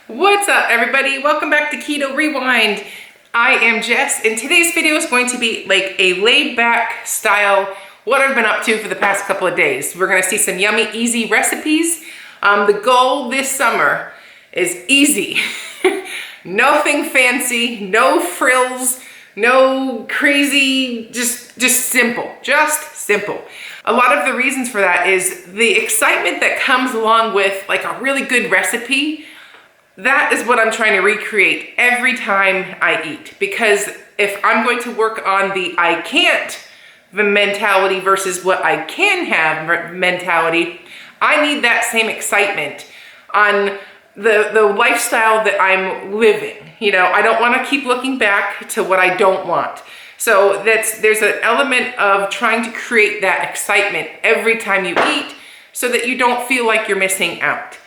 What's up, everybody? Welcome back to Keto Rewind. I am Jess, and today's video is going to be like a laid-back style, what I've been up to for the past couple of days. We're gonna see some yummy, easy recipes. The goal this summer is easy. Nothing fancy, no frills, no crazy, just simple, just simple. A lot of the reasons for that is the excitement that comes along with like a really good recipe. That is what I'm trying to recreate every time I eat, because if I'm going to work on the I can't mentality versus what I can have mentality, I need that same excitement on the lifestyle that I'm living. You know, I don't want to keep looking back to what I don't want. So there's an element of trying to create that excitement every time you eat so that you don't feel like you're missing out.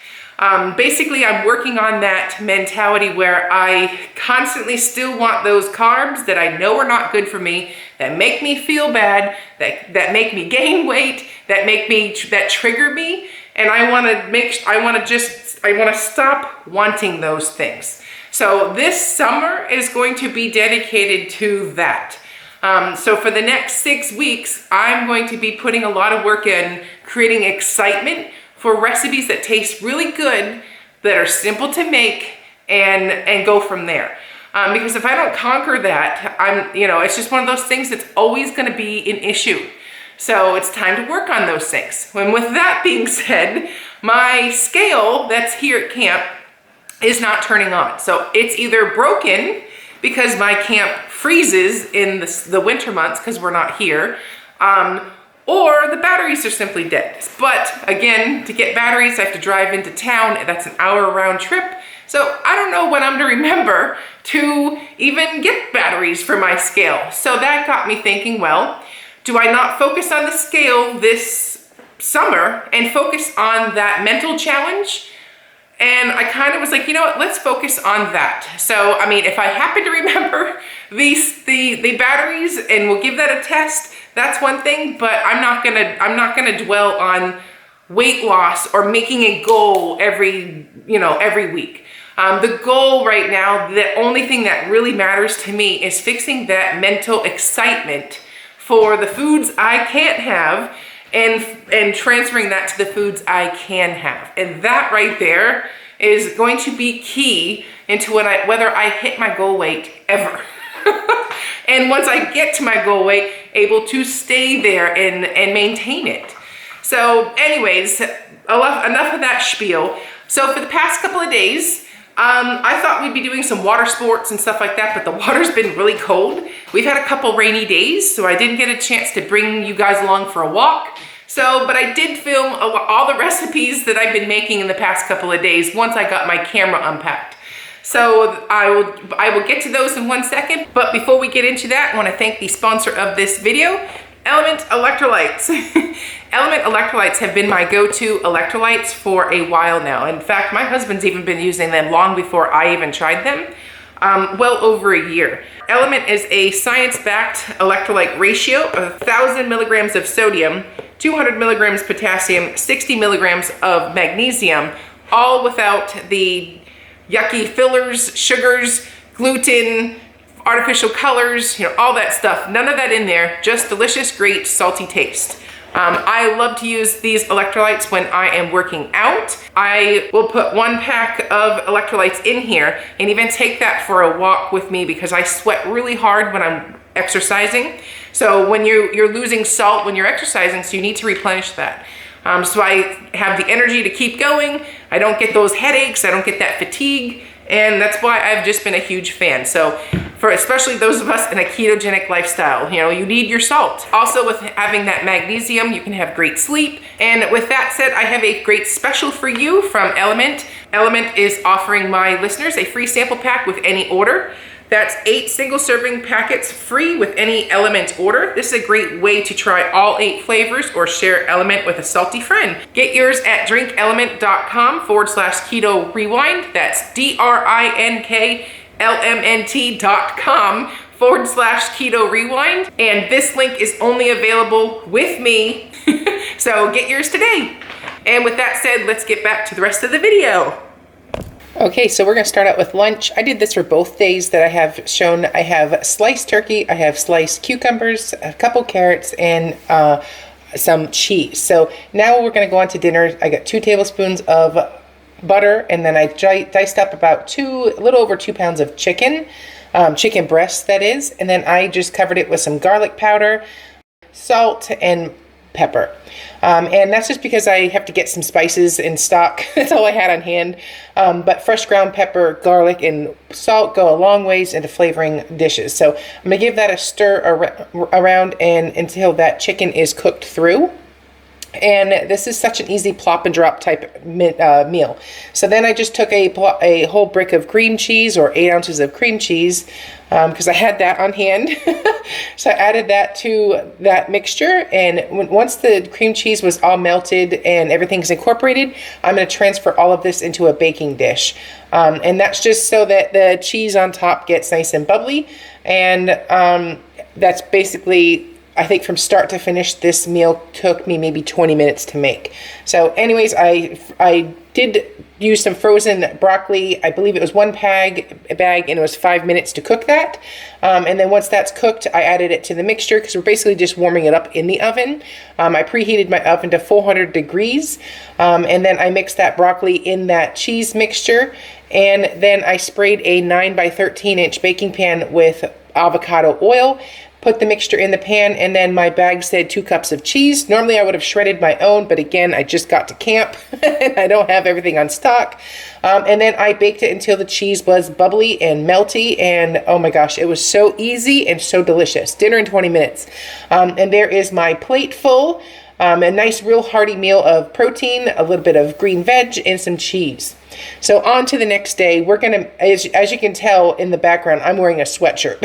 Basically, I'm working on that mentality where I constantly still want those carbs that I know are not good for me, that make me feel bad, that make me gain weight, that trigger me, and I want to stop wanting those things. So this summer is going to be dedicated to that. So for the next 6 weeks, I'm going to be putting a lot of work in creating excitement for recipes that taste really good, that are simple to make, and go from there. Because if I don't conquer that, it's just one of those things that's always gonna be an issue. So it's time to work on those things. And with that being said, my scale that's here at camp is not turning on. So it's either broken because my camp freezes in the winter months because we're not here, or the batteries are simply dead. But again, to get batteries, I have to drive into town, and that's an hour round trip. So I don't know when I'm to remember to even get batteries for my scale. So that got me thinking, well, do I not focus on the scale this summer and focus on that mental challenge? And I kind of was like, you know what, let's focus on that. So, I mean, if I happen to remember the batteries and we'll give that a test, that's one thing, but I'm not gonna dwell on weight loss or making a goal every week. The goal right now, the only thing that really matters to me is fixing that mental excitement for the foods I can't have and transferring that to the foods I can have. And that right there is going to be key into whether I hit my goal weight ever. And once I get to my goal weight, able to stay there and maintain it. So anyways, enough of that spiel. So for the past couple of days, I thought we'd be doing some water sports and stuff like that, but the water's been really cold. We've had a couple rainy days, so I didn't get a chance to bring you guys along for a walk. But I did film all the recipes that I've been making in the past couple of days once I got my camera unpacked. So I will get to those in 1 second. But before we get into that, I want to thank the sponsor of this video, Element Electrolytes. Element Electrolytes have been my go-to electrolytes for a while now. In fact, my husband's even been using them long before I even tried them. Well over a year. Element is a science-backed electrolyte ratio of 1,000 milligrams of sodium, 200 milligrams potassium, 60 milligrams of magnesium, all without the yucky fillers, sugars, gluten, artificial colors, all that stuff. None of that in there, just delicious, great, salty taste. I love to use these electrolytes when I am working out. I will put 1 pack of electrolytes in here and even take that for a walk with me because I sweat really hard when I'm exercising. So when you're losing salt when you're exercising, so you need to replenish that. So I have the energy to keep going. I don't get those headaches. I don't get that fatigue. And that's why I've just been a huge fan. So for especially those of us in a ketogenic lifestyle, you need your salt. Also with having that magnesium, you can have great sleep. And with that said, I have a great special for you from Element. Element is offering my listeners a free sample pack with any order. That's 8 single serving packets free with any Element order. This is a great way to try all 8 flavors or share Element with a salty friend. Get yours at drinkelement.com/keto rewind. That's DRINKLMNT.com/keto rewind. And this link is only available with me. So get yours today. And with that said, let's get back to the rest of the video. Okay, so we're gonna start out with lunch. I did this for both days that I have shown. I have sliced turkey, I have sliced cucumbers, a couple carrots, and some cheese. So now we're gonna go on to dinner. I got 2 tablespoons of butter, and then I diced up about a little over 2 pounds of chicken, chicken breast that is, and then I just covered it with some garlic powder, salt, and pepper. And that's just because I have to get some spices in stock. That's all I had on hand. But fresh ground pepper, garlic, and salt go a long ways into flavoring dishes. So I'm gonna give that a stir around and until that chicken is cooked through. And this is such an easy plop and drop type meal. So then I just took a whole brick of cream cheese, or 8 ounces of cream cheese, because I had that on hand. So I added that to that mixture, and once the cream cheese was all melted and everything's incorporated, I'm going to transfer all of this into a baking dish. And that's just so that the cheese on top gets nice and bubbly. And that's basically, I think from start to finish, this meal took me maybe 20 minutes to make. So anyways, I did use some frozen broccoli. I believe it was 1 bag, and it was 5 minutes to cook that. And then once that's cooked, I added it to the mixture because we're basically just warming it up in the oven. I preheated my oven to 400 degrees. And then I mixed that broccoli in that cheese mixture. And then I sprayed a 9 by 13 inch baking pan with avocado oil. Put the mixture in the pan, and then my bag said 2 cups of cheese. Normally I would have shredded my own, but again, I just got to camp and I don't have everything on stock. And then I baked it until the cheese was bubbly and melty, and oh my gosh, it was so easy and so delicious. Dinner in 20 minutes. And there is my plate full. A nice real hearty meal of protein, a little bit of green veg, and some cheese. So on to the next day. We're gonna, as you can tell in the background, I'm wearing a sweatshirt.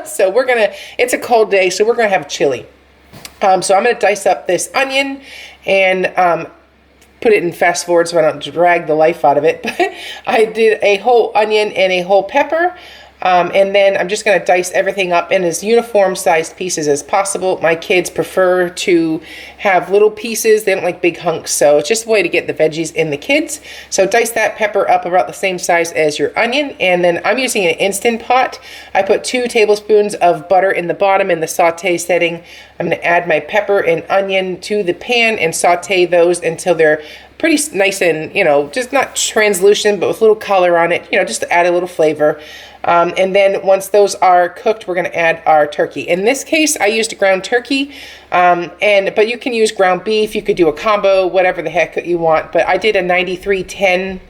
So it's a cold day, so we're gonna have chili. So I'm gonna dice up this onion and put it in fast forward so I don't drag the life out of it. But I did a whole onion and a whole pepper. And then I'm just going to dice everything up in as uniform sized pieces as possible. My kids prefer to have little pieces. They don't like big hunks. So it's just a way to get the veggies in the kids. So dice that pepper up about the same size as your onion. And then I'm using an Instant Pot. I put 2 tablespoons of butter in the bottom in the saute setting. I'm going to add my pepper and onion to the pan and saute those until they're pretty nice and, just not translucent, but with a little color on it, just to add a little flavor. And then once those are cooked, we're going to add our turkey. In this case, I used a ground turkey, but you can use ground beef. You could do a combo, whatever the heck you want. But I did a 93-7,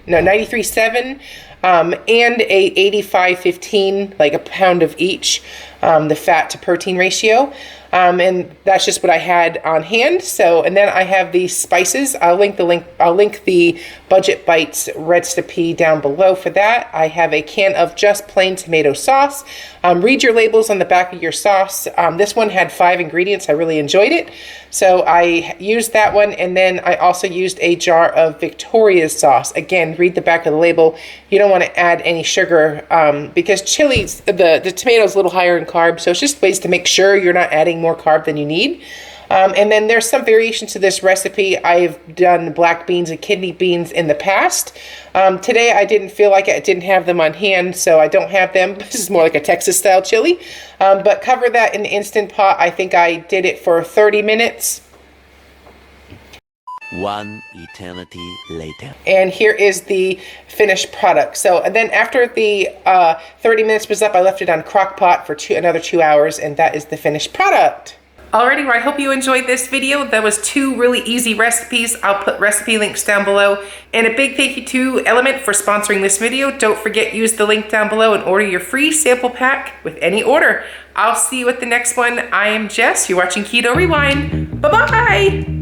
and a 85-15, like a pound of each, the fat to protein ratio. And that's just what I had on hand. So, and then I have these spices. I'll link the Budget Bites recipe down below for that. I have a can of just plain tomato sauce. Read your labels on the back of your sauce. This one had 5 ingredients. I really enjoyed it. So I used that one, and then I also used a jar of Victoria's sauce. Again, read the back of the label. You don't want to add any sugar because chili's, the tomato's a little higher in carbs, so it's just ways to make sure you're not adding more carb than you need. And then there's some variations to this recipe. I've done black beans and kidney beans in the past. Today I didn't feel like I didn't have them on hand, so I don't have them. This is more like a Texas style chili. But cover that in the Instant Pot. I think I did it for 30 minutes. 1 eternity later. And here is the finished product. So and then after the 30 minutes was up, I left it on crock pot for another 2 hours, and that is the finished product. Alrighty, well, I hope you enjoyed this video. That was 2 really easy recipes. I'll put recipe links down below. And a big thank you to Element for sponsoring this video. Don't forget, use the link down below and order your free sample pack with any order. I'll see you at the next one. I am Jess. You're watching Keto Rewind. Bye-bye.